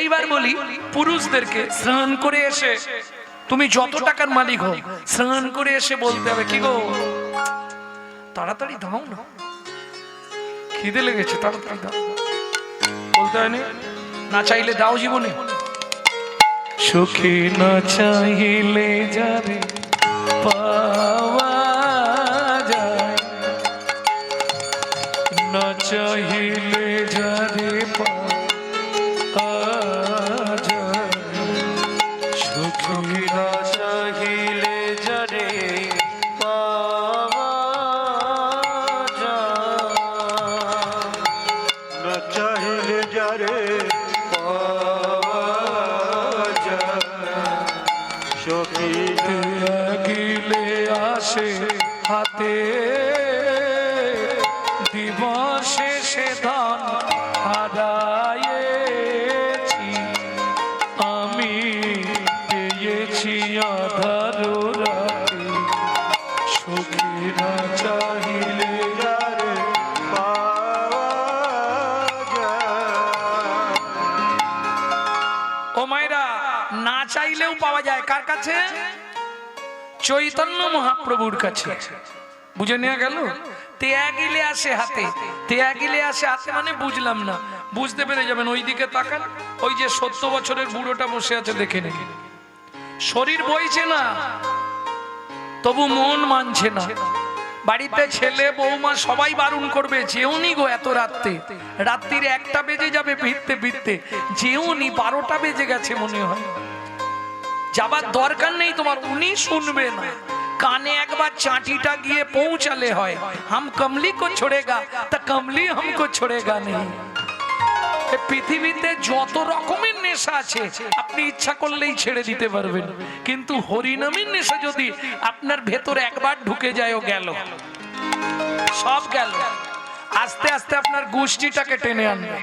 এইবার বলি পুরুষদেরকে স্নান করে এসে, তুমি যত টাকার মালিক হও, স্নান করে এসে বলতে হবে কি গো তাড়াতাড়ি দাও না, খিদে লেগেছে তাড়াতাড়ি দাও, বলতে হয় না চাইলে দাও জীবনে। সুখী না চাইলে যাবে পাওয়া যায়, না চাইলে যাবে পাওয়া যায়, সুখী না চাইলে যাবে পাওয়া যায়, না চাইলে যারে গিলে আসে হাতে দিবসে সে ধান হারায়েছি, আমি পেয়েছি আধার রাতে, সুখী না চাইলে যারে পাওয়া যায়। ও মায়েরা, না চাইলেও পাওয়া যায় কার কাছে? চৈতন্য মহাপ্রভুর কাছে। বুঝে নেওয়া গেল? ত্যাগিলে আসে হাতে, ত্যাগিলে আসে হাতে মানে বুঝলাম না, বুঝতে পেরে যাবেন। ওই দিকে তাকান, ওই যে 70 বছরের বুড়োটা বসে আছে দেখে নিন, শরীর বইছে না তবু মন মানছে না। বাড়িতে ছেলে বৌমা সবাই বারণ করবে যেওনি গো এত রাত্রে, রাত্রির 1টা বেজে যাবে ফিরতে ফিরতে, যেওনি 12টা বেজে গেছে মনে হয়, যাবার দরকার নেই তোমার। উনি শুনবে না, কানে একবার চাঁটিটা গিয়ে পৌঁছালে হয়, হাম কমলি কো ছোড়েগা তা কমলি হামকো ছোড়েগা নেই। পৃথিবীতে যত রকমের নেশা আছে আপনি ইচ্ছা করলেই ছেড়ে দিতে পারবেন, কিন্তু হরিনামের নেশা যদি আপনার ভেতর একবার ঢুকে যায়, ও গেল, সব গেল। আস্তে আস্তে আপনার গোষ্ঠীটাকে টেনে আনবে,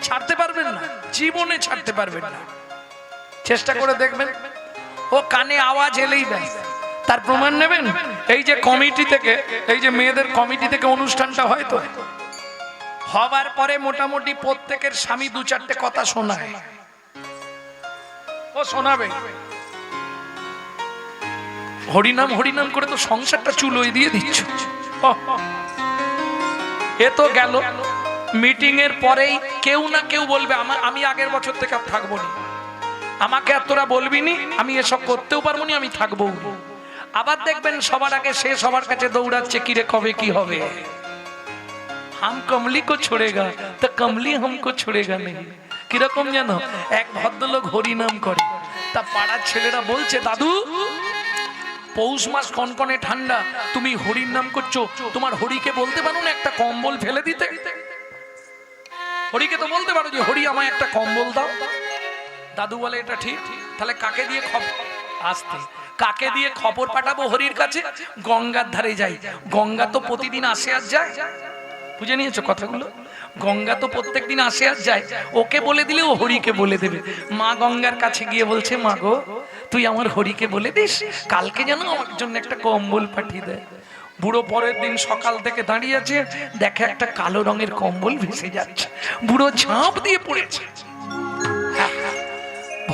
ছাড়তে পারবেন না, জীবনে ছাড়তে পারবেন না। চেষ্টা করে দেখবেন, ও কানে আওয়াজ এলেই ব্যাস। তার প্রমাণ নেবেন, এই যে কমিটি থেকে, এই যে মেয়েদের কমিটি থেকে অনুষ্ঠানটা হয় তো, হবার পরে মোটামুটি প্রত্যেকের স্বামী 2-4টে কথা শোনায়, ও শোনাবে। হরিনাম হরিনাম করে তো সংসারটা চুলোয় দিয়ে দিচ্ছ। এ তো গেল। মিটিং এর পরেই কেউ না কেউ বলবে আমি আগের বছর থেকে আর থাকবো না, আমাকে আর তোরা বলবি নি, আমি এসব করতেও পারবো না, আমি থাকবো। আবার দেখবেন সবার আগে সে সবার কাছে দৌড়াচ্ছে, কিরে কবে কি হবে, হাম কমলি কো ছোড়েগা তো কমলি হামকো ছোড়েগা নেই। কিরকম জানো, এক ভদ্রলোক হরিনাম করে, তা পাড়ার ছেলেরা বলছে, দাদু পৌষ মাস কনকনে ঠান্ডা, তুমি হরির নাম করছো, তোমার হরিকে বলতে পারো না একটা কম্বল ফেলে দিতে? হরিকে তো বলতে পারো যে হরি আমায় একটা কম্বল দাও। দাদু বলে এটা ঠিক, তাহলে কাকে দিয়ে খবর, আসতে কাকে দিয়ে খবর পাঠাবো হরির কাছে? গঙ্গার ধারে যাই, গঙ্গা তো প্রতিদিন আসে আর যায়, বুঝে নিয়েছো কথাগুলো? গঙ্গা তো প্রত্যেকদিন আসে আর যায়, ওকে বলে দিলে ও হরিকে বলে দেবে। মা গঙ্গার কাছে গিয়ে বলছে, মা গো তুই আমার হরিকে বলে দিস কালকে যেন আমার জন্য একটা কম্বল পাঠিয়ে দেয়। বুড়ো পরের দিন সকাল থেকে দাঁড়িয়ে আছে, দেখে একটা কালো রঙের কম্বল ভেসে যাচ্ছে, বুড়ো ঝাঁপ দিয়ে পড়েছে।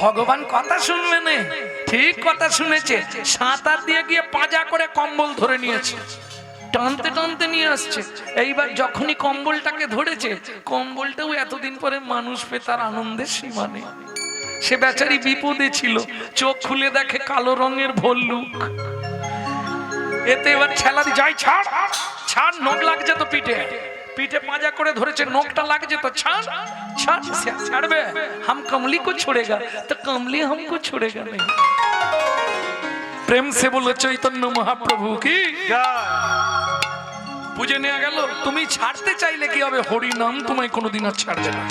ভগবান কথা শুনবে না, ঠিক কথা শুনেছে, সাঁতার দিয়ে গিয়ে পাজা করে কম্বল ধরে নিয়েছে, টানতে টানতে নিয়ে আসছে। এইবার যখনই কম্বলটাকে ধরেছে, কম্বলটাও এতদিন পরে মানুষ পেয়ে তার আনন্দের সীমা নেই। সে বেচারি বিপদে ছিল, চোখ খুলে দেখে কালো রঙের ভল্লুক। এতে এবার ছেলা দিয়ে যাই, ছাড় ছাড়, নখ লাগছে তো পিঠে, পিঠে পাজা করে ধরেছে, নখটা লাগছে তো ছাড় ছাড়, ছাড়বে? হাম কমলি কো ছোড়েগা তো কমলি হামকো ছোড়েগা নেই। প্রেম সে বলো চৈতন্য মহাপ্রভু কি। বুঝে নেওয়া গেল? তুমি ছাড়তে চাইলে কি হবে, হরি নাম তোমায় কোনোদিন আর ছাড়বে না।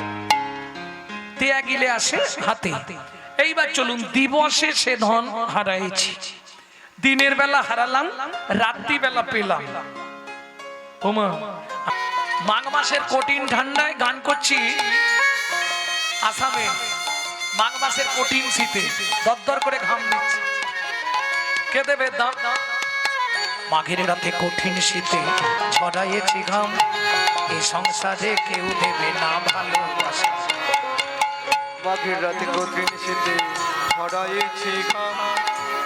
ত্যাগিলে আসে হাতে। এইবার চলুন, দিবসে সে ধন হারাইছি, দিনের বেলা হারালাম, রাত্রি বেলা পেলাম। ওমা, মাঘ মাসের কঠিন ঠান্ডায় গান করছি আসামে, মাঘ মাসের কঠিন শীতে দরদর করে ঘাম দিচ্ছে, কে দেবে দাম? মাঘের রাতে কঠিন শীতে ঝরাইয়েছি ঘাম, এই সংসারে কেউ দেবে না ভালোবাসা। মাঘের রাতে কঠিন শীতে ছড়াইছে ঘাম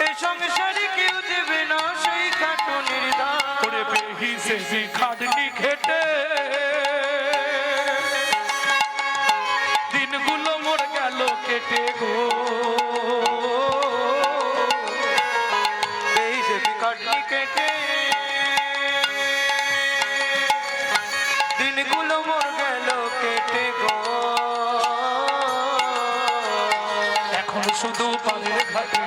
এই সংসারে কেউ দেবে না সেই খাটুনির দাম ওরে বেহিসেবি খাটনি খেটে দিনগুলো মোর গেল কেটে গো এই যে বিকাটনি কেটে দিনগুলো মোর গেল কেটে গো এখন শুধু পালের ঘাটে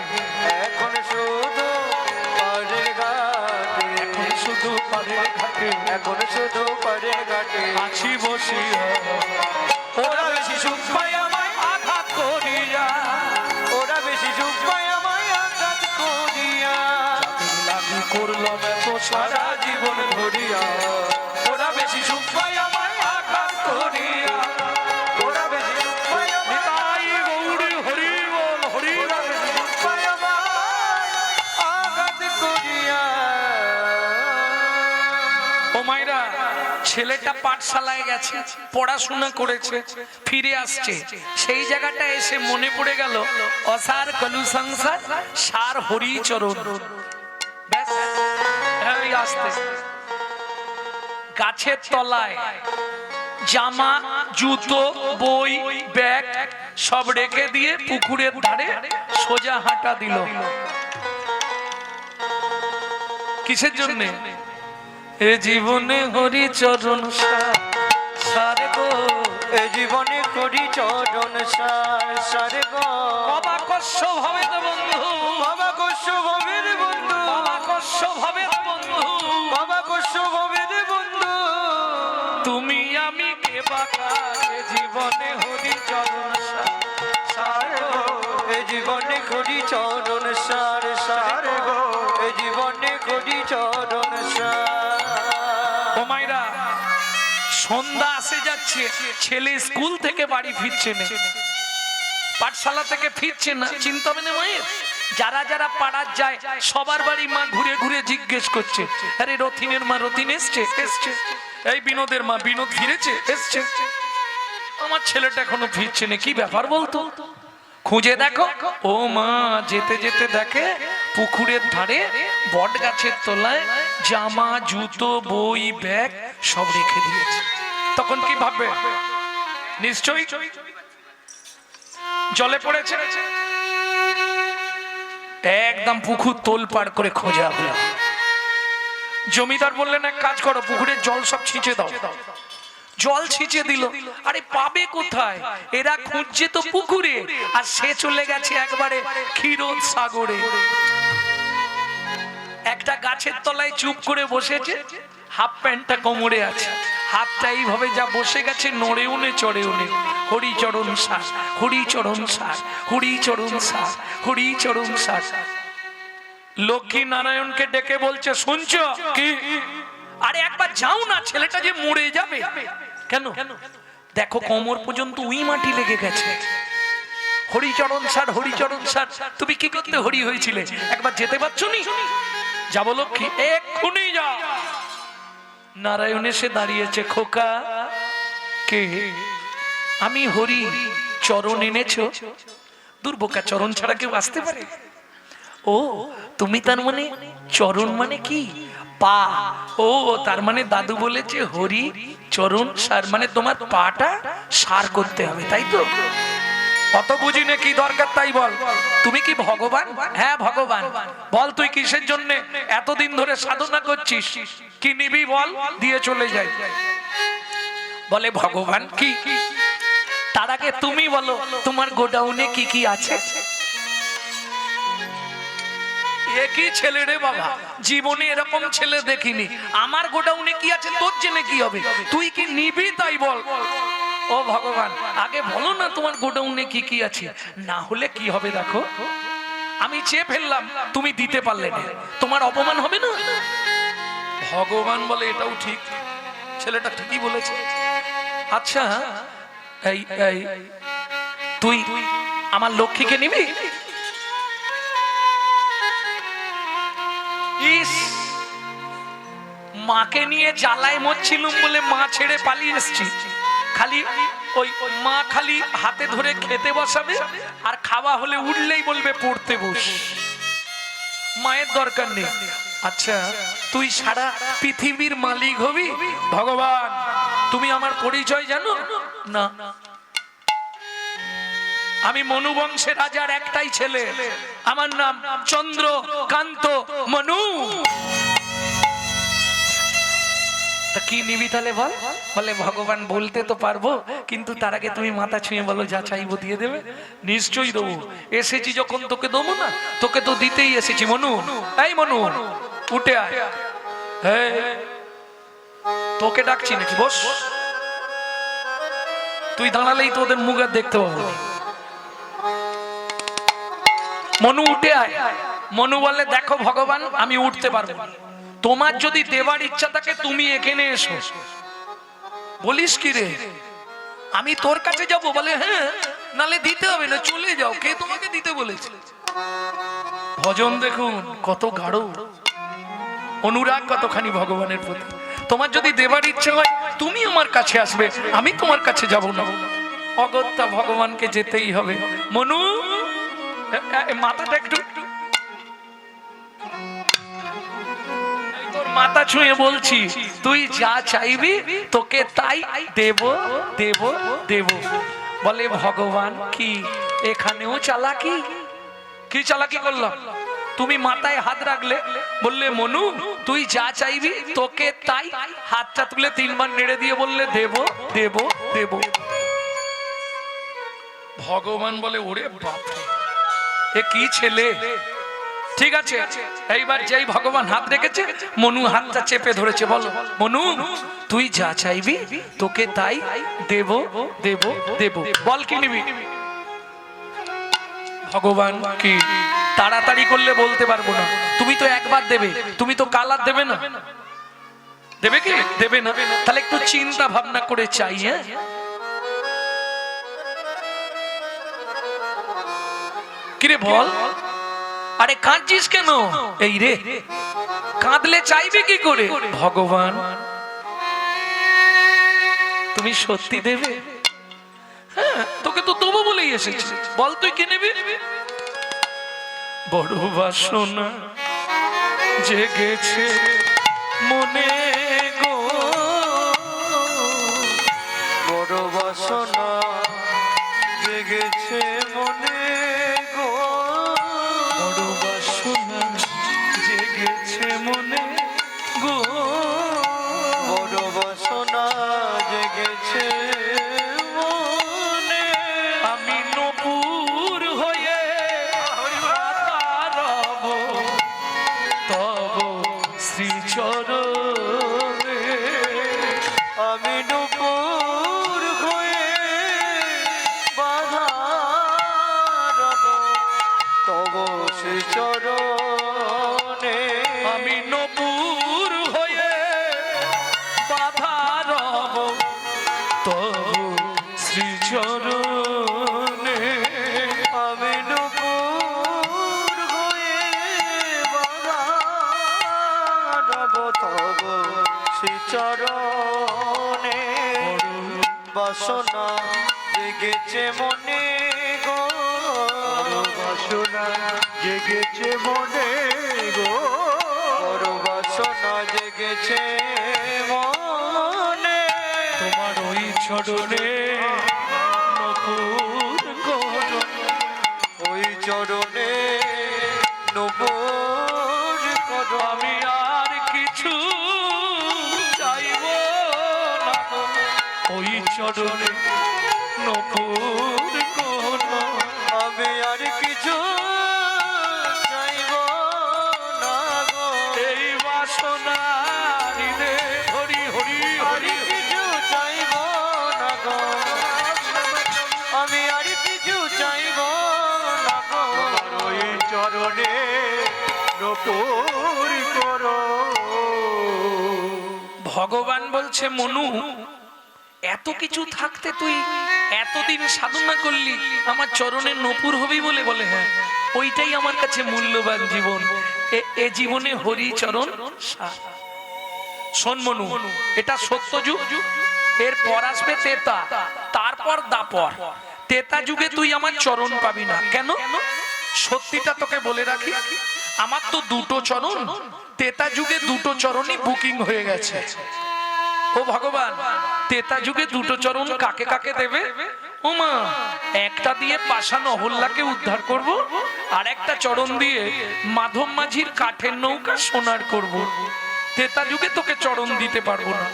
এখন শুধু পাড়ের ঘাটে এখন শুধু পালের ঘাটে এখন শুধু পাড়ের ঘাটে আছি বসিয়া ওরা বেশি সুখ পায় আমায় আঘাত করিয়া ওরা বেশি সুখ পায় আমায় আঘাত করিয়া লাগি করলাম এত সারা জীবন ধরিয়া ওরা বেশি সুখ পায় আমায় আঘাত করিয়া ওরা বেশি সুখ পায় আমায় নিতাই গৌরী হরি বল হরি ওরা বেশি সুখ পায় আমায় আঘাত করিয়া ও মাইরা ছেলেটা পাঠশালায় গেছে পড়াশোনা করেছে ফিরে আসছে সেই জায়গাটা এসে মনে পড়ে গেল অসার কলু সংসার সার হরি চরণ ব্যাস, এই আসতে গাছের তলায় জামা জুতো বই ব্যাগ সব রেখে দিয়ে পুকুরের ধারে সোজা হাঁটা দিল কিসের জন্যে এ জীবনে হরি চরণ সার গো এ জীবনে করি চরণ সার সারে গো বাবা কষ্ট ভাবে তো বন্ধু বাবা কষ্ট ভবের বন্ধু বাবা কষ্ট ভাবে তো বন্ধু বাবা কষ্ট ভবের বন্ধু তুমি আমি কে বাকা এ জীবনে হরি চরণ সার গো এ জীবনে করি চরণ সার সারে গো এ জীবনে করি চরণ সার ও মাইরা সন্ধ্যা আসে যাচ্ছে ছেলে স্কুল থেকে বাড়ি ফিরছে না পাঠশালা থেকে ফিরছে না চিন্তা হবে না মায়ের যারা যারা পাড়ার যায় সবার বাড়ি মা ঘুরে ঘুরে জিজ্ঞেস করছে আরে রথিনের মা রথিন এসছে এসছে এই বিনোদের মা বিনোদ ফিরেছে এসছে আমার ছেলেটা এখনো ফিরছে না কি ব্যাপার বলতো খুঁজে দেখো ও মা যেতে যেতে দেখে পুকুরের ধারে বট গাছের তলায় জামা জুতো বই ব্যাগ সব রেখে দিয়েছে তখন কি ভাববে নিশ্চয়ই জলে পড়েছে একদম পুকুর তোল পার করে খোঁজা হলো জমিদার বললেন এক কাজ করো পুকুরের জল সব ছিঁচে দাও জল ছিঁচে দিল আরে পাবে কোথায় এরা খুঁজছে তো পুকুরে আর সে চলে গেছে একবারে ক্ষীরোদ সাগরে একটা গাছের তলায় চুপ করে বসেছে হাফ প্যান্টটা কোমরে আছে হাতটা এইভাবে যা বসে গেছে নড়ে উনে চড়ে উনে হরিচরণ শ্বাস হরিচরণ শ্বাস হরিচরণ শ্বাস হরিচরণ শ্বাস লক্ষ্মী নারায়ণকে ডেকে বলছে শুনছো কি আরে একবার যাও না ছেলেটা যে মরে যাবে কেন দেখো কোমর পর্যন্ত উই মাটি লেগে গেছে হরিচরণ স্যার হরিচরণ স্যার তুমি কি করতে হরি হয়েছিলে একবার যেতে পারছো নি যাবো লক্ষ্মী এক্ষুনি যা নারায়ণ এসে দাঁড়িয়েছে খোকা কে আমি হরি চরণ এনেছো দুর্বোকা চরণ ছাড়া কেউ আসতে পারে ও তুমি তার মানে চরণ মানে কি পা ও তার মানে দাদু বলেছে হরি চরণ সার মানে তোমার পাটা সার করতে হবে তাই তো অত বুঝি না কি দরকার তাই বল তুমি কি ভগবান হ্যাঁ ভগবান বল তুই কিসের জন্য এতদিন ধরে সাধনা করছিস কি নিবি বল দিয়ে চলে যাই বলে ভগবান কি তার আগে তুমি বলো তোমার গোডাউনে কি কি আছে একই ছেলে রে বাবা জীবনে এরকম ছেলে দেখিনি আমার গোডাউনে কি আছে তোর জেনে কি হবে তুই কি নিবি তাই বল ও ভগবান আগে বলো না তোমার গোডাউনে কি কি আছে না হলে কি হবে দেখো আমি চেয়ে ফেললাম তুমি দিতে পারলে না তোমার অপমান হবে না ভগবান বলে এটাও ঠিক ছেলেটা ঠিকই বলেছে আচ্ছা এই এই তুই আমার লক্ষ্মীকে নিবি ইস মাকে নিয়ে জ্বালায় মরছিলুম বলে মা ছেড়ে পালিয়ে এসেছি খালি ওই মা খালি হাতে ধরে খেতে বসাবে আর খাওয়া হলে উঠলেই বলবে পড়তে বস, মায়ের দরকার নেই। আচ্ছা তুই সারা পৃথিবীর মালিক হবি ভগবান, তুমি আমার পরিচয় জানো না? আমি মনু বংশের রাজার একটাই ছেলে, আমার নাম চন্দ্রকান্ত মনু। তা কি নিবি তাহলে বল? বলে ভগবান বলতে তো পারবো, কিন্তু তার আগে তুমি মাথা ছুঁয়ে বলো যা চাইবো দিয়ে দেবে। নিশ্চয়ই দেবো, এসেছি যখন তোকে দেবো না? তোকে তো দিতেই এসেছি মনু। এই মনু উঠে আয়, তোকে ডাকছি নাকি, বস। তুই দাঁড়ালেই তো ওদের মুখ আর দেখতে পাবো। মনু উঠে আয়। মনু বলে দেখো ভগবান আমি উঠতে পারবো না, তোমার যদি দেবার ইচ্ছা থাকে তুমি এখানে এসো। বলিস কি রে, আমি তোর কাছে যাব? বলে হ্যাঁ, নালে দিতে হবে না, চলে যাও। কে তোমাকে দিতে বলেছে? ভজন দেখুন কত গাঢ় অনুরাগ, কতখানি ভগবানের প্রতি। তোমার যদি দেবার ইচ্ছা হয় তুমি আমার কাছে আসবে, আমি তোমার কাছে যাব না। অগত্যা ভগবানকে যেতেই হবে। মনু মাথাটা একটু মাথা ছুঁয়ে বলছি, তুই যা চাইবি তোকে তাই দেব দেব দেব। বলে ভগবান কি এখানেও চালাকি? কি চালাকি করলাম? তুমি মাথায় হাত রাখলে, বললে মনু তুই যা চাইবি তোকে তাই, হাতটা তুলে 3 বার নেড়ে দিয়ে বললে দেব দেব দেব। ভগবান বলে ওরে বাপ, এ কি ছেলে। ঠিক আছে, এইবার যেই ভগবান হাত রেখেছে মনু হাতটা চেপে ধরেছে। বলো মনু তুই যা চাইবি তোকে তাই দেব দেব দেব। বল কি নিবি? ভগবান কি তাড়াতাড়ি করলে বলতে পারবো না, তুমি তো একবার দেবে, তুমি তো কাল আর দেবে না। দেবে কি দেবে না? তাহলে একটু চিন্তা ভাবনা করে চাই। হ্যাঁ কিরে বল, আরে কাঁদছিস কেন? এই রে কাঁদলে চাইবে কি করে? ভগবান তুমি সত্যি দেবে? হ্যাঁ তোকে তো দেবো বলেই এসেছি, বল তুই কি নেবি? বড় বাসনা জেগেছে মনে গো, বড় বাসনা জেগেছে মনে গো, বড় বাসনা জেগেছে মনে গো, বড় বাসনা জেগেছে মনে। আমি নপুর হয়ে রব তব শ্রীচরণে। আমি নূপুর হয়ে বাধা রব তব শ্রীচরণে। আমি নপুর হয়ে বাধা রব তব শ্রীচরণে। আমি নূপুর হয়ে বাধা রব তব শ্রীচরণে। বাসনা জেগেছে মনে গো, বাসনা জেগেছে মনে গো, বড় বাসনা জেগেছে মনে। তোমার ওই চরণে নপুর করো, ওই চরণে নূপুর করো। আমি আর কিছু চাইব না, ওই চরণে নপুর করো। আমি আর কিছু চাইব না গো, এই বাসনা হৃদে হরি হরি আর হরি। কিছু চাইব না গো, আমি আর কিছু চাইব না গো। তোমার ওই চরণে নপুর করো। ভগবান বলছে মনু এত কিছু থাকতে তুই এতদিন সাধনা করলি, আমার চরণের নপুর হবি বলে? বলে হ্যাঁ, ওইটাই আমার কাছে মূল্যবান জীবন। এ জীবনে হরি চরণ সার। শোন মনু, এটা সত্য যুগ, এর পর আসবে তেতা, তার তারপর দাপর তেতা যুগে তুই আমার চরণ পাবি না। কেন? সত্যিটা তোকে বলে রাখি, আমার তো দুটো চরণ, তেতা যুগে দুটো চরণই বুকিং হয়ে গেছে। ও ভগবান, তেতা যুগে দুটো চরণ কাকে কাকে দেবে? ও মা, একটা দিয়ে পাষাণ অহল্যাকে উদ্ধার করব, আর একটা চরণ দিয়ে মাধব মাঝির কাঠের নৌকা সোনার করব। তেতা যুগে তোকে চরণ দিতে পারবো না,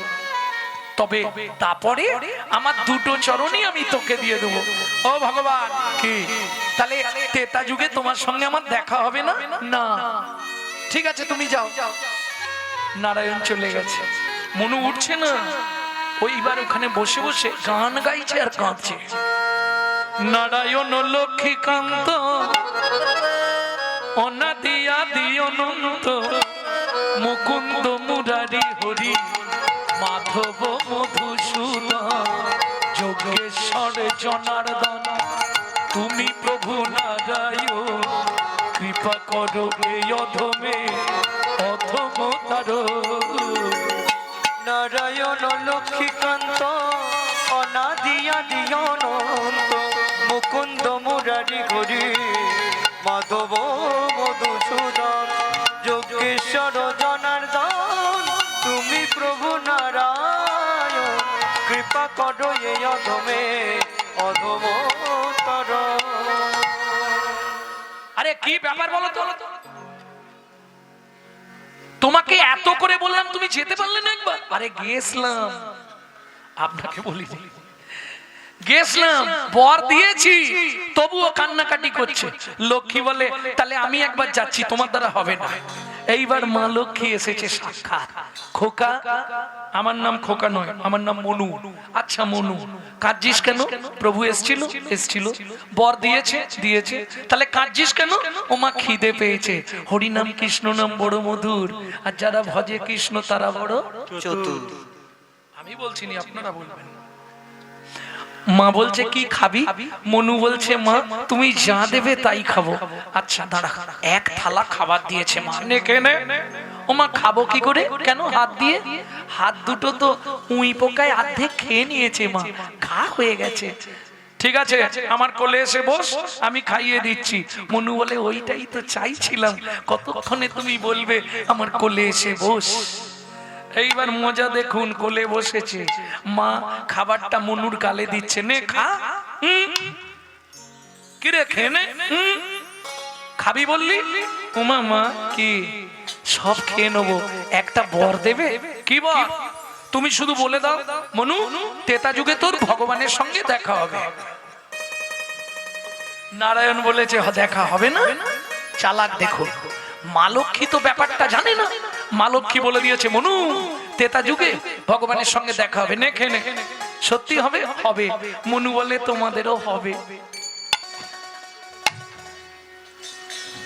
তবে তারপরে আমার দুটো চরণই আমি তোকে দিয়ে দেবো। ও ভগবান, কি তাহলে তেতা যুগে তোমার সঙ্গে আমার দেখা হবে না? না, ঠিক আছে তুমি যাও। নারায়ণ চলে গেছে, মনু উঠছে না। ওইবার ওখানে বসে বসে গান গাইছে আর কাঁদছে। নারায়ণ লক্ষ্মীকান্ত অনাদি আদি অনন্ত মুকুন্দ মুরারি হরি মাধব মধুসূদন যোগেশ্বর জনার্দন তুমি প্রভু নারায়ণ কৃপা করো এই অধমে অধমতার। নারায়ণ লক্ষ্মীকান্ত অনাদি আদি অনন্ত মুকুন্দ মুরারি হরি মাধব মধুসূদন যোগেশ্বর জনার্দন তুমি প্রভু নারায়ণ কৃপা করো এই অধমে অধমতর। আরে কি ব্যাপার বলো তো? তোমাকে এত করে বললাম, তুমি যেতে পারলে না একবার? আরে গেছিলাম, আপনাকে বলি গেছিলাম, বর দিয়েছি, তবুও কান্নাকাটি করছে। লক্ষ্মী বলে তাহলে আমি একবার যাচ্ছি, তোমার দ্বারা হবে না। এইবার মা লক্ষ্মী এসেছে সাক্ষাৎ। খোকা, আমার নাম খোকা নয়, আমার নাম মনু। আচ্ছা মনু, কাঁদছিস কেন? প্রভু এসেছিল? এসেছিল। বর দিয়েছে? দিয়েছে। তাহলে কাঁদছিস কেন? ও মা খিদে পেয়েছে। হরি নাম কৃষ্ণ নাম বড় মধুর, আর যারা ভজে কৃষ্ণ তারা বড় চতুর। আমি বলছি না, আপনারা বলবেন। মা বলছে কি খাবি? মনু বলছে মা তুমি যা দেবে তাই খাবো। আচ্ছা দাঁড়া, এক থালা খাবার দিয়েছে মা, নে কেনে। ও মা খাবো কি করে? কেন? হাত দিয়ে। হাত দুটো তো উই পোকায় অর্ধেক খেয়ে নিয়েছে মা, ঘা হয়ে গেছে। ঠিক আছে, আমার কোলে এসে বস, আমি খাইয়ে দিচ্ছি। মনু বলে ওইটাই তো চাইছিলাম, কতক্ষণে তুমি বলবে আমার কোলে এসে বস। এইবার মজা দেখুন, কোলে বসেছে মা, খাবারটা মনুর গালে দিচ্ছে, নে খা। কি রে খেয়ে নে, খাবি বললি? উমা মা কি সব খেয়ে নেবো, একটা বর দেবে? কি বর? তুমি শুধু বলে দাও মনু তেতা যুগে তোর ভগবানের সঙ্গে দেখা হবে। নারায়ণ বলেছে দেখা হবে না। চালাক দেখুন, মা লক্ষ্মী তো ব্যাপারটা জানে না। মা লক্ষ্মী বলে দিয়েছে মনু তেতা যুগে ভগবানের সঙ্গে দেখা হবে, নে খেয়ে নে। সত্যি হবে? হবে। মনু বলে তোমাদেরও হবে।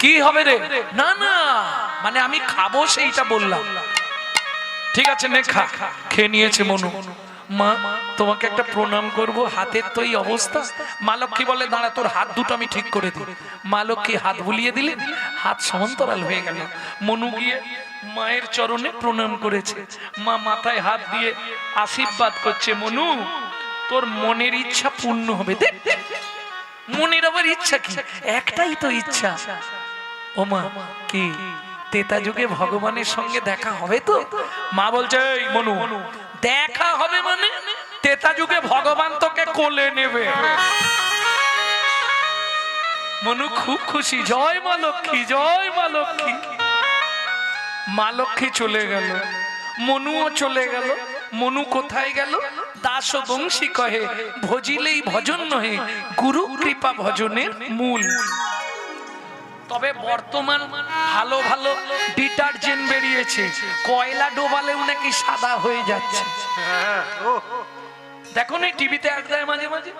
কি হবে রে? না না, মানে আমি খাবো সেইটা বললাম। ঠিক আছে নে খা। খেয়ে নিয়েছে মনু। মা তোমাকে একটা প্রণাম করব, হাতের তো এই অবস্থা। মা লক্ষ্মী বলে দাঁড়া, তোর হাত দুটো আমি ঠিক করে দিই। মা লক্ষ্মী হাত বুলিয়ে দিলেন, হাত সমান্তরাল হয়ে গেল। মনু গিয়ে মায়ের চরণে প্রণাম করেছে। মা মাথায় হাত দিয়ে আশীর্বাদ করছে, মনু তোর মনের ইচ্ছা পূর্ণ হবে। দেখ মনের আবার ইচ্ছা কি? একটাই তো ইচ্ছা। ও মা কি তেতা যুগে ভগবানের সঙ্গে দেখা হবে তো? মা বলছে এই মনু দেখা হবে মানে তেতা যুগে ভগবান তোকে কোলে নেবে। মনু খুব খুশি, জয় মা লক্ষ্মী, জয় মা লক্ষ্মী। মা লক্ষ্মী চলে গেল, মনুও চলে গেল। মনু কোথায় গেল? দাস বংশী কহে ভজিলেই ভজন নহে, গুরু কৃপা ভজনের মূল। তবে বর্তমান ভালো ভালো ডিটারজেন্ট বেরিয়েছে, কয়লা ডোবালেও নাকি সাদা হয়ে যাচ্ছে। দেখো না টিভিতে এক দেয় মাঝে মাঝে,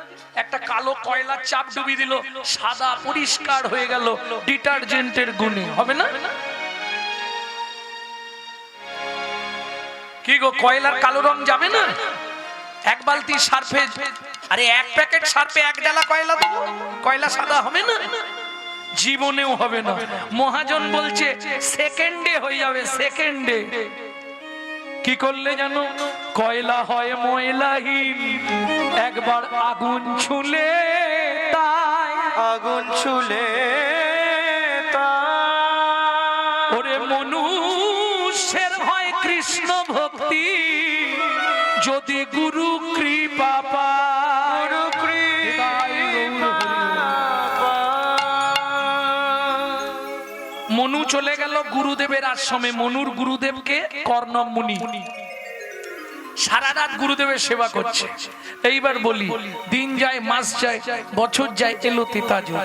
একটা কালো কয়লার চাপ ডুবি দিল, সাদা পরিষ্কার হয়ে গেল ডিটারজেন্টের গুণে। হবে না? কি গো, কয়লার কালো রং যাবে না? এক বালতি সার্ফে, আরে এক প্যাকেট সার্ফে এক ডালা কয়লা দেবো, কয়লা সাদা হবে না? জীবনেও হবে না। মহাজন বলছে সেকেন্ডে হয়ে যাবে, সেকেন্ডে। কি করলে জানো? কয়লা হয় ময়লাহীন, একবার আগুন ছুলে তাই। আগুন ছুলে ওরে মনুষ্যের হয় কৃষ্ণ ভক্তি, যদি গুরু কৃপা পায়। গুরু কৃপা মনু চলে গেল গুরুদেবের আশ্রমে। মনুর গুরুদেবকে কর্ণব মুনি, সারা রাত গুরুদেবের সেবা করছে। এইবার বলি, দিন যায়, মাস যায়, বছর যায়, এলো তেতা যুগ।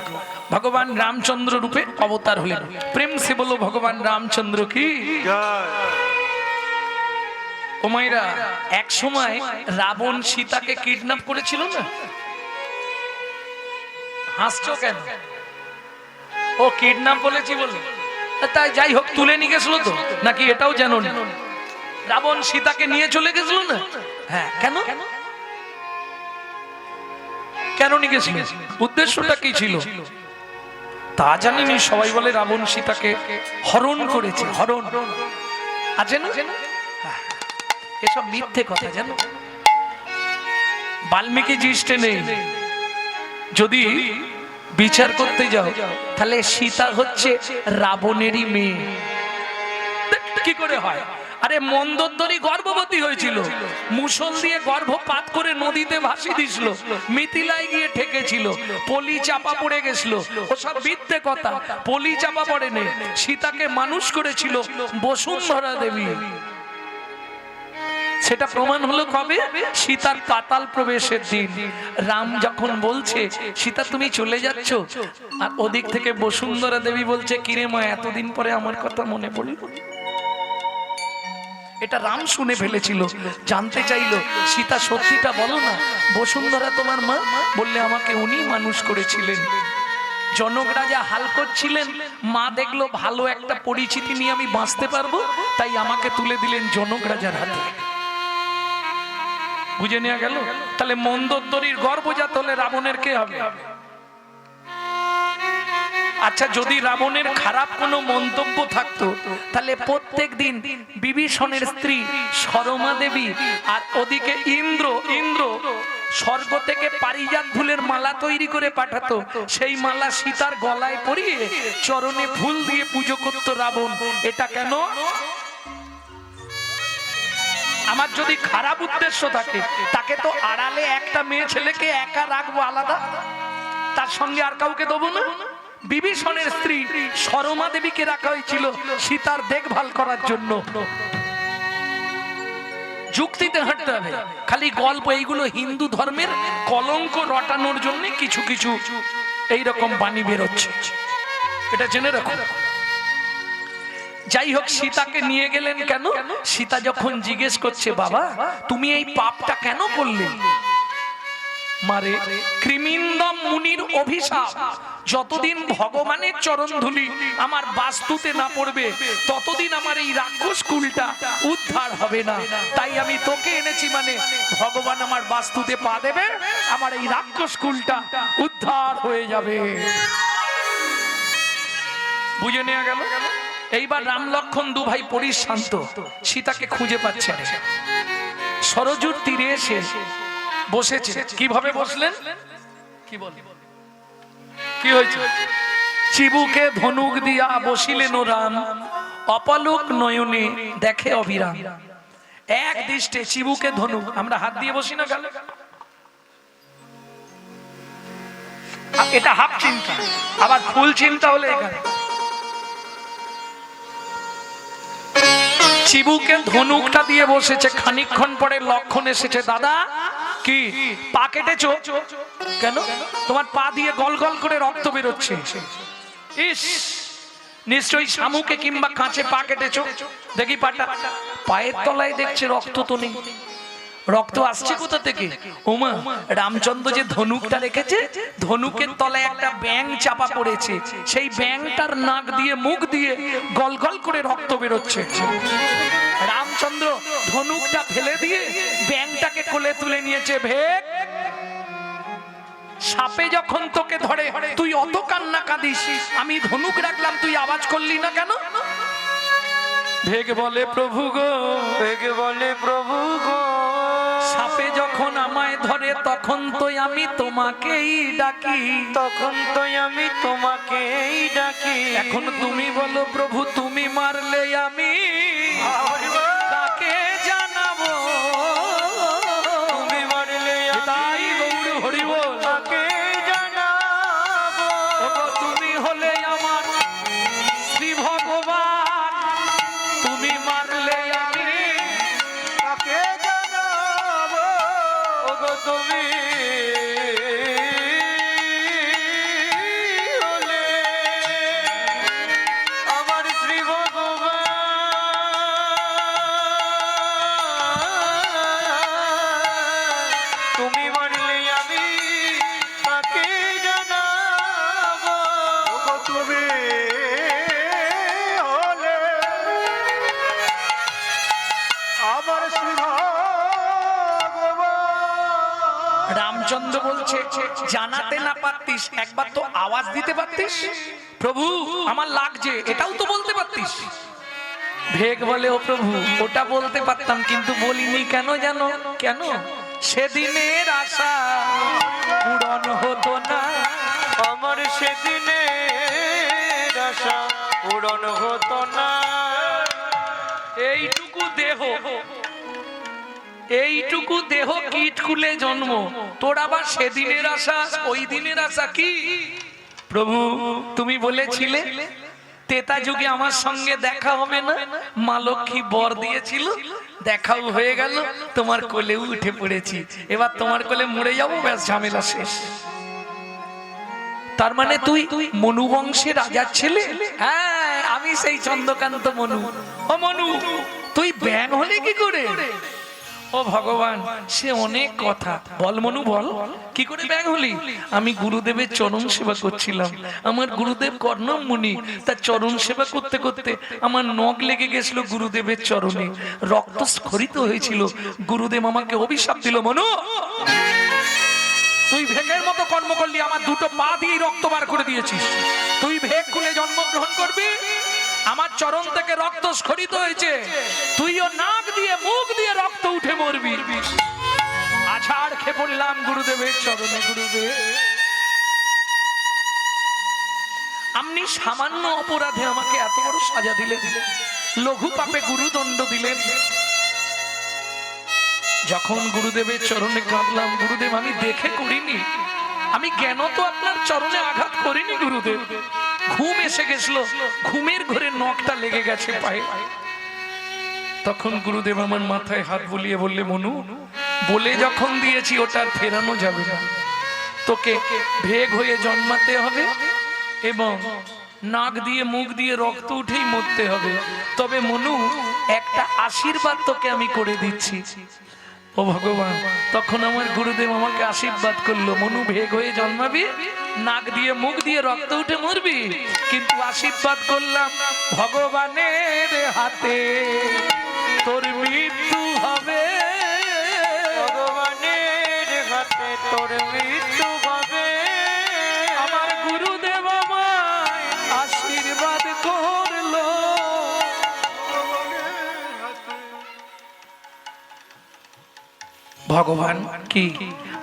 ভগবান রামচন্দ্র রূপে অবতার হলেন। প্রেম সে বলো ভগবান রামচন্দ্র কি জয়। ও মায়েরা, এক সময় রাবণ সীতাকে কিডন্যাপ করেছিল না? হাসছো কেন? ও কিডন্যাপ বলেছি বলে তাই, যাই হোক, তুলে নিয়ে গেছিল তো নাকি এটাও জানো না? রাবণ সীতাকে নিয়ে চলে গেছিল না? হ্যাঁ, কেন কেন নিয়ে গেছিল? উদ্দেশ্যটা কি ছিল তা জানিনি। সবাই বলে রাবণ সীতাকে হরণ করেছে। হরণ আছে না? হ্যাঁ, এসব মিথ্যে কথা জানো। বাল্মীকি জিষ্টে নেই। যদি বিচার করতে যাও তাহলে সীতা হচ্ছে রাবণেরই মেয়ে। কি করে হয়? আরে মন্দোদরী গর্ভবতী হয়েছিল, মুসল দিয়ে গর্ভপাত করে নদীতে ভাসিয়ে দিছিল, মিথিলায় গিয়ে ঠেকেছিল, পলি চাপা পড়ে গেছিল। ওসব মিথ্যে কথা। পলি চাপা পড়েনি, সীতাকে মানুষ করেছিল বসুন্ধরা দেবী। সেটা প্রমাণ হলো কবে? সীতার পাতাল প্রবেশের দিন। রাম যখন বলছে সীতা তুমি চলে যাচ্ছ, আর ওদিক থেকে বসুন্ধরা দেবী বলছে কিরে মা, এতদিন পরে আমার কথা মনে পড়ল। এটা রাম শুনে ফেলেছিল, জানতে চাইলো সীতা সত্যিটা বলো না, বসুন্ধরা তোমার মা? বললে আমাকে উনি মানুষ করেছিলেন। জনক রাজা হাল করছিলেন, মা দেখলো ভালো একটা পরিচিতি নিয়ে আমি বাঁচতে পারবো, তাই আমাকে তুলে দিলেন জনক রাজার হাতে। বুঝে নেওয়া গেল? তাহলে মন্দোদরীর গর্ভজাত হলে রাবণের কে হবে? আচ্ছা, যদি রাবণের খারাপ কোনো মন্তব্য থাকতো তাহলে প্রত্যেক দিন বিভীষণের স্ত্রী সরমা দেবী আর ওদিকে ইন্দ্র স্বর্গ থেকে পারিজাত ফুলের মালা তৈরি করে পাঠাতো। সেই মালা সীতার গলায় পরিয়ে চরণে ফুল দিয়ে পুজো করতো রাবণ। এটা কেন? আমার যদি খারাপ উদ্দেশ্য থাকে, তাকে তো আড়ালে একটা মেয়ে ছেলেকে একা রাখবো আলাদা, তার সঙ্গে আর কাউকে দেবো না। বিভীষণের স্ত্রী সরমা দেবীকে রাখা হয়েছিল সীতার দেখভাল করার জন্য। যুক্তিতে হাঁটতে হবে, খালি গল্প এইগুলো হিন্দু ধর্মের কলঙ্ক রটানোর জন্য কিছু কিছু এইরকম বাণী বেরোচ্ছে, এটা জেনে রাখো। যাই হোক, সীতাকে নিয়ে গেলেন কেন? সীতা যখন জিজ্ঞেস করছে বাবা তুমি এই পাপটা কেন করলে? মারে, কৃমিন্দম মুনির অভিশাপ, যতদিন ভগবানের চরণ ধুলি আমার বাস্তুতে না পড়বে ততদিন আমার এই রাক্ষস কুলটা উদ্ধার হবে না। তাই আমি তোকে এনেছি, মানে ভগবান আমার বাস্তুতে পা দেবে, আমার এই রাক্ষস কুলটা উদ্ধার হয়ে যাবে। বুঝে নেওয়া গেল? এইবার রাম লক্ষণ দু ভাই পরিশান্ত, সীতাকে খুঁজে পাচ্ছে না। সরজুর তীরে এসে বসেছে। কিভাবে বসলেন? কি হয়েছে? চিবুকে ধনুক দিয়া বসিলেন রাম, অপলক নয়নে দেখে অবিরাম। এক দৃষ্টে চিবুকে ধনুক, আমরা হাত দিয়ে বসি না গালে, এটা হাফ চিন্তা, আবার ফুল চিন্তা হলে এখানে চিবুকে ধনুকটা দিয়ে বসেছে। খানিকক্ষণ পরে লক্ষণ এসেছে, দাদা কি পা কেটেছো কেন? তোমার পা দিয়ে গল গল করে রক্ত বেরোচ্ছে। ইস, নিশ্চয়ই শামুকে কিংবা কাঁচে পা কেটেছো। দেখি পাটা, পায়ের তলায় দেখছে রক্ত তো নেই। রক্ত আসছে কোথা থেকে? ওমা, রামচন্দ্র যে ধনুকটা রেখেছে, ধনুকের তলায় একটা ব্যাঙ চাপা পড়েছে, সেই ব্যাঙটার নাক দিয়ে মুখ দিয়ে গল গল করে রক্ত বেরোচ্ছে। রামচন্দ্র ধনুকটা ফেলে দিয়ে ব্যাঙটাকে কোলে তুলে নিয়েছে। ভেক, সাপে যখন তোকে ধরে তুই অত কান্না কাঁদিস, আমি ধনুক রাখলাম তুই আওয়াজ করলি না কেন? ভেগ বলে প্রভু গো, বেগে বলে প্রভু গো, সাপে যখন আমায় ধরে তখন তো আমি তোমাকেই ডাকি, তখন তো আমি তোমাকেই ডাকি। এখন তুমি বলো প্রভু তুমি মারলে আমি কাকে জানাবো? তুমি মারলে তাই গৌর হরি বল, তাকে জানাবো। ওগো তুমি হলে আমার শ্রী ভগবান, তুমি মারলে আমি কাকে জানাবো? ওগো তুমি হলে আমার শ্রী ভগবান, তুমি মারলে আমি তাকে জানাবো। ওগো তুমি হলে আমার শ্রী ভগবান। রামচন্দ্র বলছে জানাতে না পারতিস একবার তো আওয়াজ দিতে পারতিস, প্রভু আমার লাগছে এটাও তো বলতে পারতিস। ভেগ বলে ও প্রভু ওটা বলতে পারতাম কিন্তু বলিনি, কেন জানো? কেন? সেদিনের আশা পূরণ হতো না, আমার সেদিনের আশা পূরণ হতো না। এইটুকু দেহ কীট কুলে জন্ম, তোর আবার সেদিনের আশা ওই দিনের আশা কি? প্রভু তুমি বলেছিলে তেতা যুগে আমার সঙ্গে দেখা হবে না, মা লক্ষ্মী বর দিয়েছিল, দেখাও হয়ে গেল, তোমার কোলেও উঠে পড়েছি, এবার তোমার কোলে মরে যাবো, ব্যাস ঝামেলা শেষ। তার মানে তুই মনু বংশের রাজার ছেলে? হ্যাঁ আমি সেই চন্দ্রকান্ত মনু। ও মনু তুই ব্যাং হলে কি করে? ও ভগবান সে অনেক কথা, বল মনু বল কি করে ব্যাং হলি? আমি গুরুদেবের চরণ সেবা করছিলাম, আমার গুরুদেব কর্ণম মুনি, তার চরণ সেবা করতে করতে আমার নখ লেগে গেছিল গুরুদেবের চরণে, রক্ত স্খলিত হয়েছিল, গুরুদেব আমাকে অভিশাপ দিল, মনু তুই ভেগের মতো কর্ম করলি, আমার দুটো পা দিয়ে রক্ত বার করে দিয়েছিস, তুই ভেগ খুলে জন্মগ্রহণ করবি, আমার চরণ থেকে রক্ত স্খলিত হয়েছে, তুইও নাক দিয়ে মুখ দিয়ে রক্ত উঠে মরবি। আছাড় খেয়ে পড়লাম গুরুদেবের চরণে, গুরুদেব আপনি সামান্য অপরাধে আমাকে এত বড় সাজা দিলেন, লঘু পাপে গুরুদণ্ড দিলেন। যখন গুরুদেবের চরণে কাঁদলাম, গুরুদেব আমি দেখে করিনি, আমি জ্ঞান তো আপনার চরণে আঘাত করিনি গুরুদেব, ঘুম এসে গেছিল, ঘুমের ঘরে নখটা লেগে গেছে পায়ে। তখন গুরুদেব আমার মাথায় হাত বুলিয়ে বললে মনু বলে যখন দিয়েছি ওটা আর ফেরানো যাবে না, তোকে ভেগ হয়ে জন্মাতে হবে এবং নাক দিয়ে মুখ দিয়ে রক্ত উঠেই মরতে হবে, তবে মনু একটা আশীর্বাদ তোকে আমি করে দিচ্ছি। ও ভগবান তখন আমার গুরুদেব আমাকে আশীর্বাদ করলো, মনু ভেগ হয়ে জন্মাবি, নাক দিয়ে মুখ দিয়ে রক্ত উঠে মরবি, কিন্তু আশীর্বাদ করলাম ভগবানের হাতে তোর মৃত্যু হবে, ভগবানের হাতে তোর মৃত্যু হবে। আমার গুরুদেব আমায় আশীর্বাদ করলো। ভগবান কি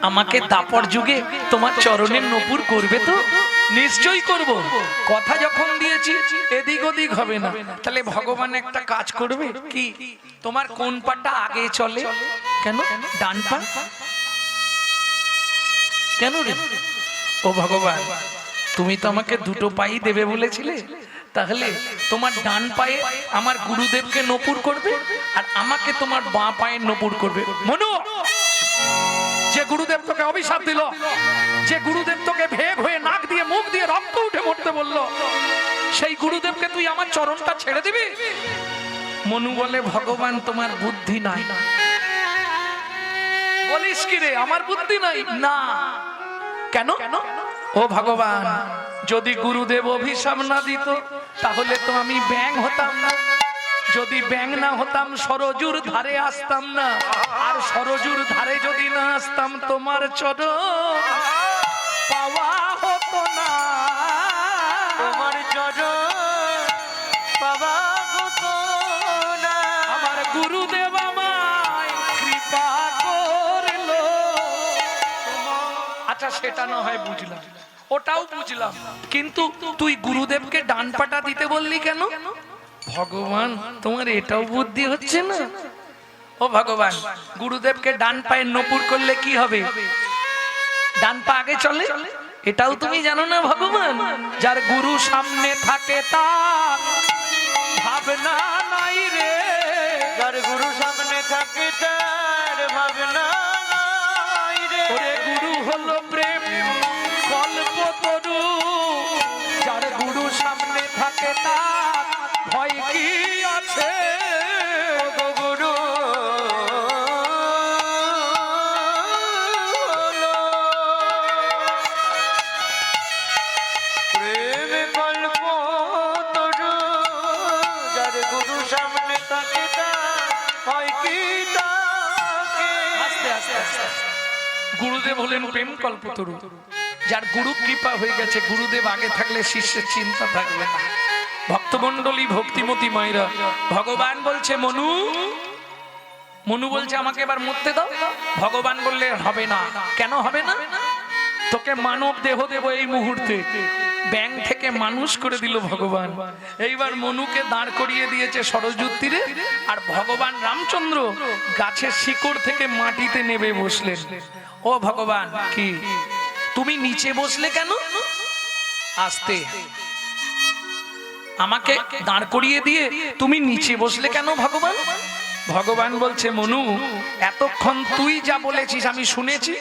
আমাকে দাপর যুগে তোমার চরণের নপুর করবে তো? নিশ্চয়ই করব, কথা যখন দিয়েছি এদিক ওদিক হবে না। তাহলে ভগবান একটা কাজ করবে কি, তোমার কোন পাটা আগে চলে? কেন ডান পা? কেন রে? ও ভগবান তুমি তো আমাকে দুটো পাই দেবে বলেছিলে, তাহলে তোমার ডান পায়ে আমার গুরুদেবকে নপুর করবে আর আমাকে তোমার বাঁ পায়ে নপুর করবে। মনু যে গুরুদেব তোকে অভিশাপ দিল, যে গুরুদেব তোকে ভেগ হয়ে নাক দিয়ে মুখ দিয়ে রক্ত উঠে মরতে বলল, সেই গুরুদেবকে তুই আমার চরণটা ছেড়ে দিবি? মনু বলে ভগবান তোমার বুদ্ধি নাই। বলিস কি রে আমার বুদ্ধি নাই? না কেন? ও ভগবান যদি গুরুদেব অভিশাপ না দিত তাহলে তো আমি ব্যাং হতাম না, যদি ব্যাং না হতাম সরজুর ধারে আসতাম না, আর সরজুর ধারে যদি না আসতাম তোমার চরণ পাওয়া হতো না, তোমার চরণ পাওয়া হতো সেটা না হয় বুঝলাম, ওটাও বুঝলাম, কিন্তু তুই গুরুদেবকে ডান পাটা দিতে বললি কেন? ভগবান, তোমার এটাও বুদ্ধি হচ্ছে না? ও ভগবান, গুরুদেবকে ডান পায়ে নপুর করলে কি হবে? ডান পা আগে চলে, এটাও তুমি জানো না ভগবান? যার গুরু সামনে থাকে তার ভাবনা নাই রে, যার গুরু সামনে থাকে তার ভাবনা নাই রে। ওরে গুরু হলো প্রেম কল্পতরু, যার গুরু সামনে থাকে তার ভয় কি আছে? ওগো গুরু হলো প্রেম কল্পতরু, যার গুরু সামনে থাকে তার হয় কি তাকে। আস্তে আস্তে আস্তে। গুরুদেব হলেন প্রেম কল্পতরু, যার গুরু কৃপা হয়ে গেছে, গুরুদেব আগে থাকলে শিষ্যের চিন্তা থাকবে না। ভক্তমণ্ডলী, ভক্তিমতী মায়েরা, ভগবান বলছে মনু, মনু বলছে আমাকে এবার মরতে দাও। ভগবান বললে হবে না। কেন হবে না? তোকে মানব দেহ দেব এই মুহূর্তে। ব্যাং থেকে মানুষ করে দিল ভগবান। এইবার মনুকে দাঁড় করিয়ে দিয়েছে সরযূর তীরে, আর ভগবান রামচন্দ্র গাছের শিকড় থেকে মাটিতে নেমে বসলেন। ও ভগবান, কি তুমি নিচে বসলে কেন? আস্তে, আমাকে দাঁড় করিয়ে দিয়ে তুমি নিচে বসলে কেন ভগবান? ভগবান বলছে মনু, এতক্ষণ তুই যা বলেছিস আমি শুনেছি,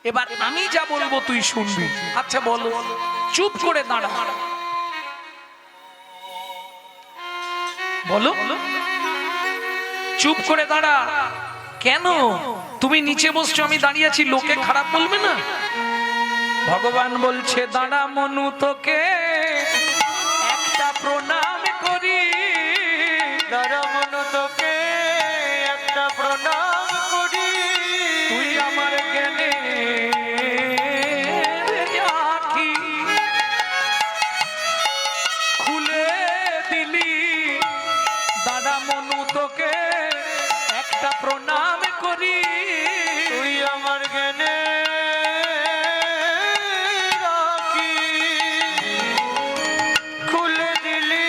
এবার আমি যা বলবো তুই শুনবি। আচ্ছা বলো। চুপ করে দাঁড়া, বলো। চুপ করে দাঁড়া। কেন? তুমি নিচে বসছো, আমি দাঁড়িয়ে আছি, লোকে খারাপ বলবে না? ভগবান বলছে দাঁড়া মনু, তোকে একটা প্রণাম করি। দাঁড়া মনু, তোকে একটা প্রণাম করি। তুই আমার জ্ঞানে আঁখি খুলে দিলি। দাঁড়া মনু, তোকে একটা প্রণাম করি। তুই আমার জ্ঞানে রাখি খুলে দিলি।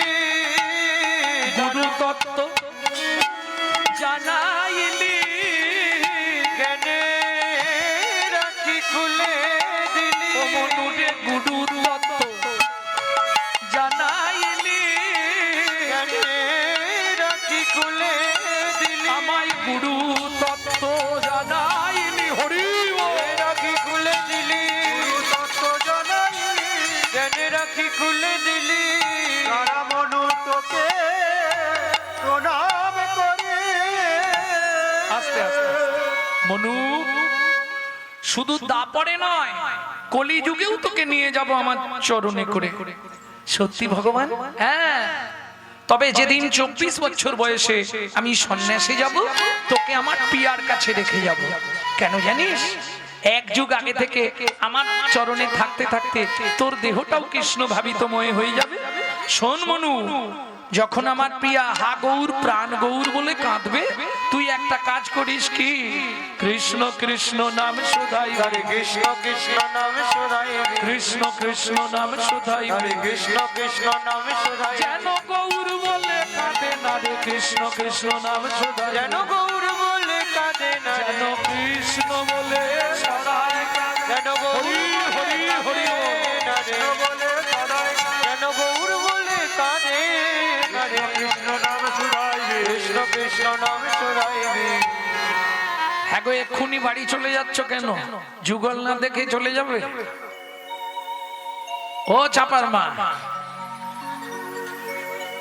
গুরু তত্ত্ব জানাইলি। জ্ঞানে রাখি খুলে দিলি। ও মনু রে, গুরু তত্ত্ব জানাইলি। জ্ঞানে রাখি খুলে দিলি। আমায় গুরু তত্ত্ব জানাইলি। হরি বল। রাখি খুলে দিলি। তত্ত্ব জানাইলি। জ্ঞানে রাখি খুলে দিলি। তারা মনু তোকে প্রণাম করে। আস্তে আস্তে। মনু, শুধু দাপরে নয়, কলিযুগেও তোকে নিয়ে যাব আমার চরণে করে। সত্যি ভগবান? হ্যাঁ। তবে যেদিন 24 বছর বয়সে আমি সন্ন্যাসে যাব, তোকে আমার পিয়ার কাছে রেখে যাব। কেন জানিস? এক যুগ আগে থেকে আমার চরণে থাকতে থাকতে তোর দেহটাও কৃষ্ণ ভাবিতময় হয়ে যাবে। শোন মনু, যখন আমার প্রিয়া হা গৌর প্রাণ গৌর বলে কাঁদবে, তুই একটা কাজ করিস কি? কৃষ্ণ কৃষ্ণ নাম শুধাই, হরে কৃষ্ণ কৃষ্ণ নাম শুধাই, কৃষ্ণ কৃষ্ণ নাম শুধাই, হরে কৃষ্ণ কৃষ্ণ নাম শুধাই। যেন গৌর বলে কাঁদে না রে। কৃষ্ণ কৃষ্ণ নাম শুধাই, যেন গৌর বলে কাঁদে না রে। যেন কৃষ্ণ বলে সদাই কাঁদে। যেন গৌর হরি হরি হরি না রে। বলে সদাই যেন গৌর বলে কাঁদে না রে। কৃষ্ণ নাম শুধাইবে। কৃষ্ণ কৃষ্ণ নাম শুধাইবি। হ্যাঁ গো, এক্ষুনি বাড়ি চলে যাচ্ছ কেন? যুগল না দেখে চলে যাবে? ও চাপার মা,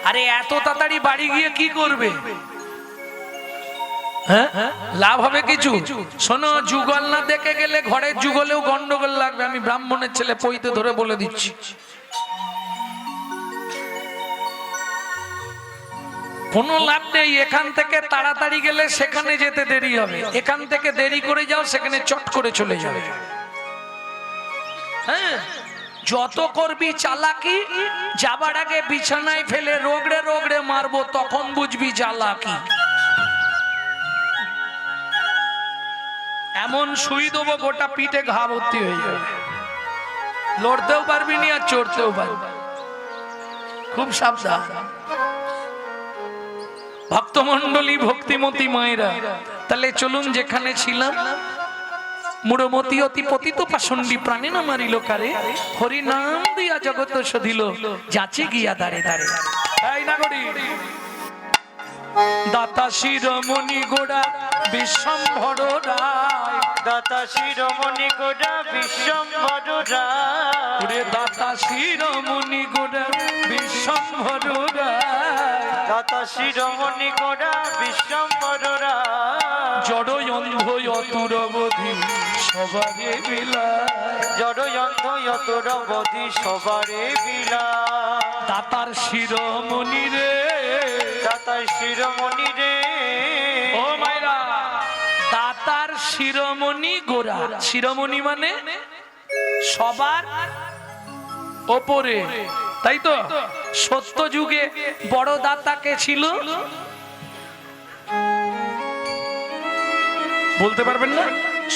আরে এত তাড়াতাড়ি বাড়ি গিয়ে কি করবে? হ্যাঁ, লাভ হবে কিছু? শোনো, যুগল না দেখে গেলে ঘরের যুগলেও গন্ডগোল লাগবে। আমি ব্রাহ্মণের ছেলে, পইতে ধরে বলে দিচ্ছি। কোনো লাভ নেই। এখান থেকে তাড়াতাড়ি গেলে সেখানে যেতে দেরি হবে, এখান থেকে দেরি করে যাও, সেখানে চট করে চলে যাবে। হ্যাঁ, যত করবি চালাকি, যাবার আগে বিছানায় ফেলে রোগড়ে রোগড়ে মারবো, তখন বুঝবি চালাকি। এমন সুই দেবো গোটা পিঠে ঘা ভর্তি হয়ে যাবে। লড়তেও পারবি না আর চড়তেও পারবি, খুব সাবধান। ভক্তমণ্ডলী, ভক্তিমতী মায়েরা, তাহলে চলুন যেখানে ছিলাম। মুড়মতি অতি পতিত পাষণ্ডী প্রাণে না মারিল কারে, হরি নাম দিয়া জগত সধিল, যাচে গিয়া দাঁড়ে দাঁড়ে। এই না করি দাতা শিরোমণি গোড়া বিশ্বম্ভর রায়, দাতা শিরোমণি গোড়া বিশ্বম্ভর রায়, ওরে দাতা শিরোমণি গোড়া বিশ্বম্ভর রায়, দাতা শিরোমণি গোড়া বিশ্বম্ভর রায়, জড় অন্ধ অতুরবধি সবারে বিলায়, জড় অন্ধ অতর বধি সবারে বিলায়, দাতার শিরোমণি রে, দাতা শিরোমণি রে, ও মাইরা, দাতার শিরোমণি গোরা। শিরোমণি মানে সবার ওপরে, তাই তো? সত্য যুগে বড় দাতা কে ছিল বলতে পারবেন না?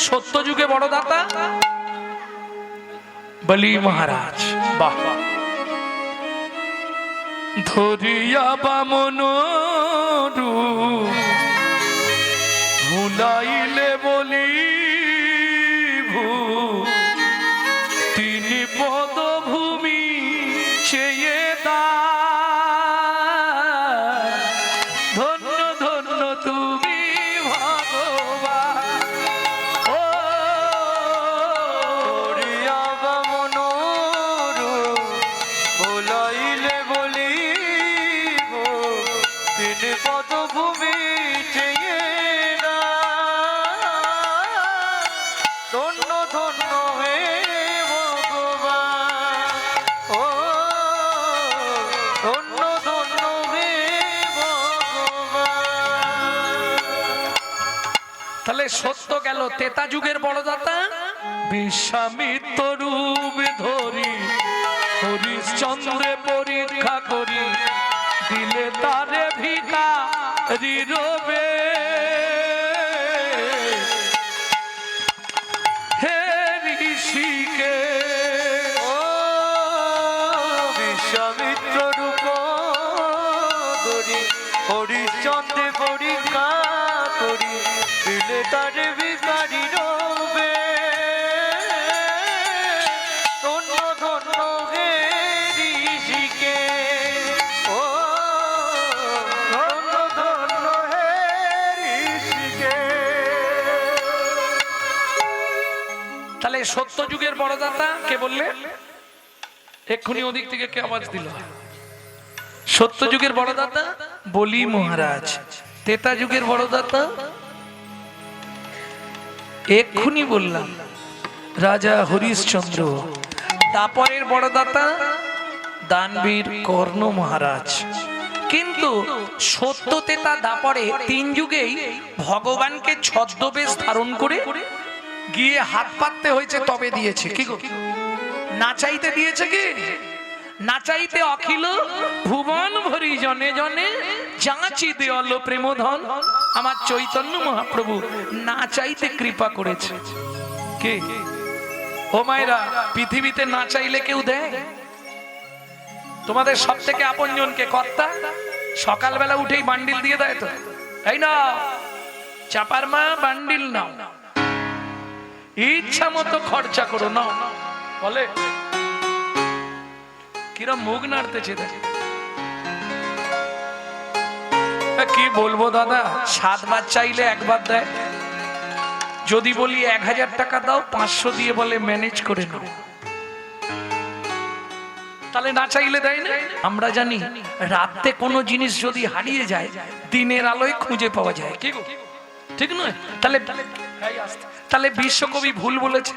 সত্য যুগে বড় দাতা বলি মহারাজ। বাহ, ধরিয়া বামন রূপ ভুলাইলে বলি ভূ, তিনি পদভূমি চেয়ে দা, ধন্য ধন্য তুমি ভগবান। ও হরিয়া বামন রূপ ভুলাইলে বলিব, তিনি পদভূমি চেয়ে না, ধন্য ধন্য হে ভগবান, ও ধন্য ধন্য হে ভগবান। তাহলে সত্য গেল তেতা যুগের বড় দাতা, বিশ্বামিত্র রূপ ধরি হরিশ্চন্দ্রে পরীক্ষা করি, দিলে তারে ভিখারি রবে, হে ঋষিকে ও বিশ্বামিত্র রূপ ধরি হরিশ্চন্দ্রে পরীক্ষা করি, দিলে তার ভিখারি রবে, ধন্য ধন্য হে ঋষিকে, ও ধন্য ধন্য হে ঋষিকে। তাহলে সত্য যুগের বড় দাতা কে বললে? এক্ষুনি ওদিক থেকে কে আওয়াজ দিল? সত্য যুগের বড় দাতা বলি মহারাজ। তেতা যুগের বড় দাতা এক্ষুনি বললাম রাজা হরিশ্চন্দ্র। তারপরের বড় দাতা দানবীর কর্ণ মহারাজ। কিন্তু সত্য তেতা দাপরে তিন যুগেই ভগবানকে ছদ্মবেশ ধারণ করে গিয়ে হাত পাততে হয়েছে, তবে দিয়েছে। কি গো, না চাইতে দিয়েছে কি? না চাইতে অখিল ভুবন ভরি জনে জনে যাচি দেওয়াল প্রেমধন। আমার চৈতন্য মহাপ্রভু না চাইতে কৃপা করেছে। কে? ও মায়েরা, পৃথিবীতে না চাইলে কেউ দেয়? তোমাদের সব থেকে আপনজনকে কর্তা সকালবেলা উঠেই বান্ডিল দিয়ে দেয় তো, এই না চাপার মা বান্ডিল নাও, ইচ্ছা মতো খরচা করো, নাও বলে। কিরম মুখ নাড়তেছে দেখে। কি বলবো দাদা, 7 বার চাইলে একবার দেয়। যদি বলি 1000 টাকা দাও, 500 দিয়ে বলে ম্যানেজ করে নাও। তাহলে না চাইলে দেয় না। আমরা জানি রাতে কোনো জিনিস যদি হারিয়ে যায়, দিনের আলোয় খুঁজে পাওয়া যায়। কি গো, ঠিক নয়? তাহলে বিশ্বকবি ভুল বলেছে।